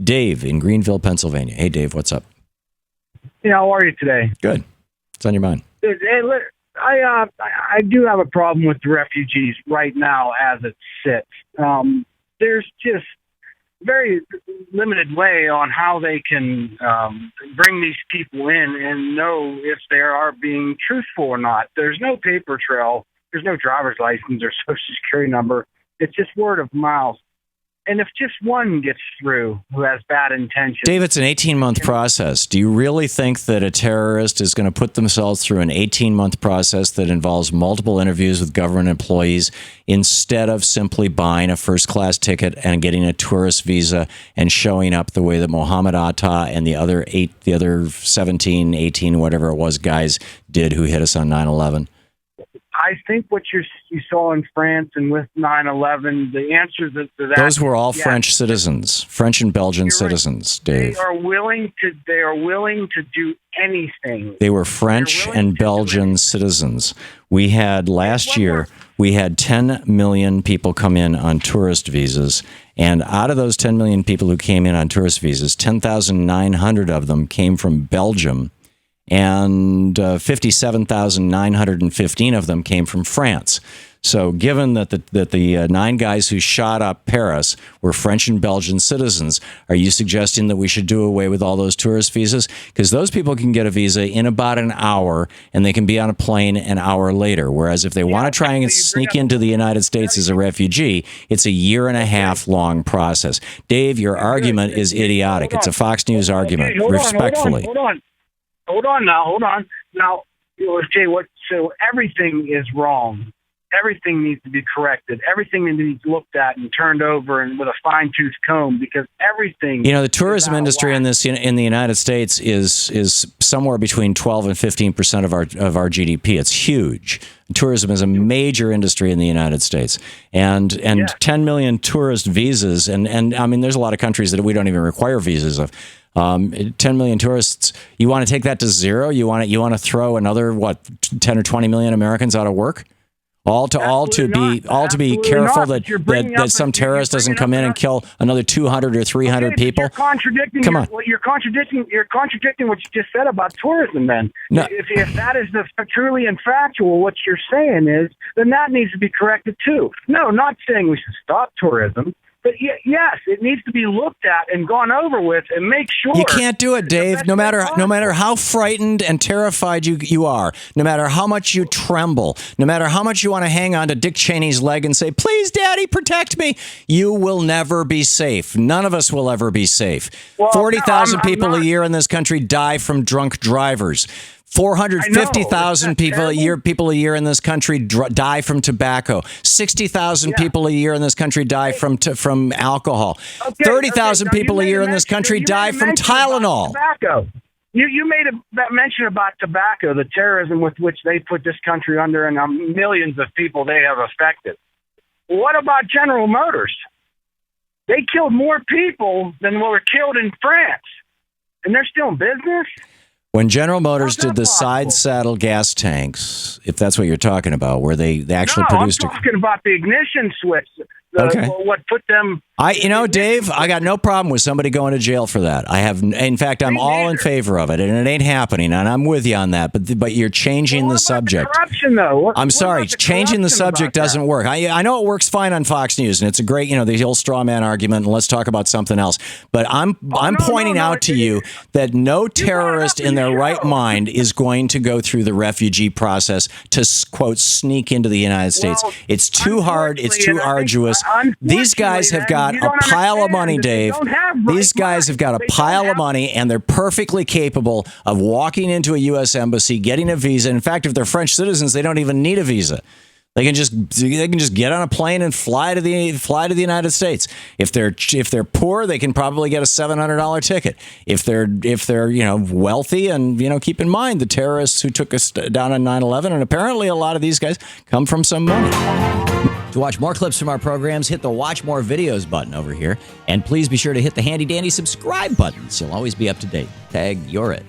Dave in Greenville, Pennsylvania. Hey, Dave, what's up? Yeah, how are you today? Good. What's on your mind? I do have a problem with the refugees right now as it sits. There's just very limited way on how they can bring these people in and know if they are being truthful or not. There's no paper trail. There's no driver's license or social security number. It's just word of mouth. And if just one gets through who has bad intentions... Dave, it's an 18-month process. Do you really think that a terrorist is going to put themselves through an 18-month process that involves multiple interviews with government employees instead of simply buying a first-class ticket and getting a tourist visa and showing up the way that Mohammed Atta and the other 17, 18, whatever it was, guys did who hit us on 9/11? I think what you saw in France and with 9/11, the answer to that... Those were all French citizens, French and Belgian citizens, Dave. They are willing to do anything. They were French and Belgian citizens. We had last year, we had 10 million people come in on tourist visas. And out of those 10 million people who came in on tourist visas, 10,900 of them came from Belgium. And 57,915 of them came from France. So given that the 9 guys who shot up Paris were French and Belgian citizens, are you suggesting that we should do away with all those tourist visas? Because those people can get a visa in about an hour, and they can be on a plane an hour later. Whereas if they want to try and sneak into the United States as a refugee, it's a 1.5 year long process. Dave, your argument is idiotic. It's a Fox News argument, respectfully. Hold on. Now, Jay, so everything is wrong. Everything needs to be corrected. Everything needs looked at and turned over and with a fine-tooth comb because everything... the tourism industry in the United States is somewhere between 12 and 15% of our GDP. It's huge. Tourism is a major industry in the United States. And 10 million tourist visas, and I mean, there's a lot of countries that we don't even require visas of. 10 million tourists, you want to take that to zero? You want to throw another 10 or 20 million Americans out of work? All to be careful that some terrorist doesn't come in and kill another 200 or 300 people. You're contradicting. Come on. You're contradicting what you just said about tourism. Then, no. if that is truly and factual, what you're saying is, then that needs to be corrected too. No, not saying we should stop tourism. But yes, it needs to be looked at and gone over with and make sure. You can't do it, Dave, no matter how frightened and terrified you are, no matter how much you tremble, no matter how much you want to hang on to Dick Cheney's leg and say, please, Daddy, protect me, you will never be safe. None of us will ever be safe. Well, 40,000 people a year in this country die from drunk drivers. 450,000 people a year in this country die from tobacco. 60,000 people a year in this country die from alcohol. 30,000 people a year in this country die from Tylenol. Tobacco. You made that mention about tobacco, the terrorism with which they put this country under, and millions of people they have affected. What about General Motors? They killed more people than were killed in France, and they're still in business? When General Motors did the side saddle gas tanks, if that's what you're talking about, where they actually produced... I'm talking about the ignition switch. What put them... Dave, I got no problem with somebody going to jail for that. In fact, I'm all in favor of it, and it ain't happening, and I'm with you on that. But you're changing the subject. Corruption, though. I'm sorry, changing the subject doesn't work. I know it works fine on Fox News, and it's a great, the whole straw man argument. And let's talk about something else. But I'm pointing out to you that no terrorist in their right mind is going to go through the refugee process to quote sneak into the United States. It's too hard. It's too arduous. These guys have got a pile of money, Dave. These guys have got a pile of money, and they're perfectly capable of walking into a U.S. embassy, getting a visa. In fact, if they're French citizens, they don't even need a visa. They can just get on a plane and fly to the United States. If they're poor, they can probably get a $700 ticket. If they're wealthy, and keep in mind the terrorists who took us down on 9/11, and apparently a lot of these guys come from some money. To watch more clips from our programs, hit the Watch More Videos button over here, and please be sure to hit the handy dandy subscribe button so you'll always be up to date. Tag, you're it.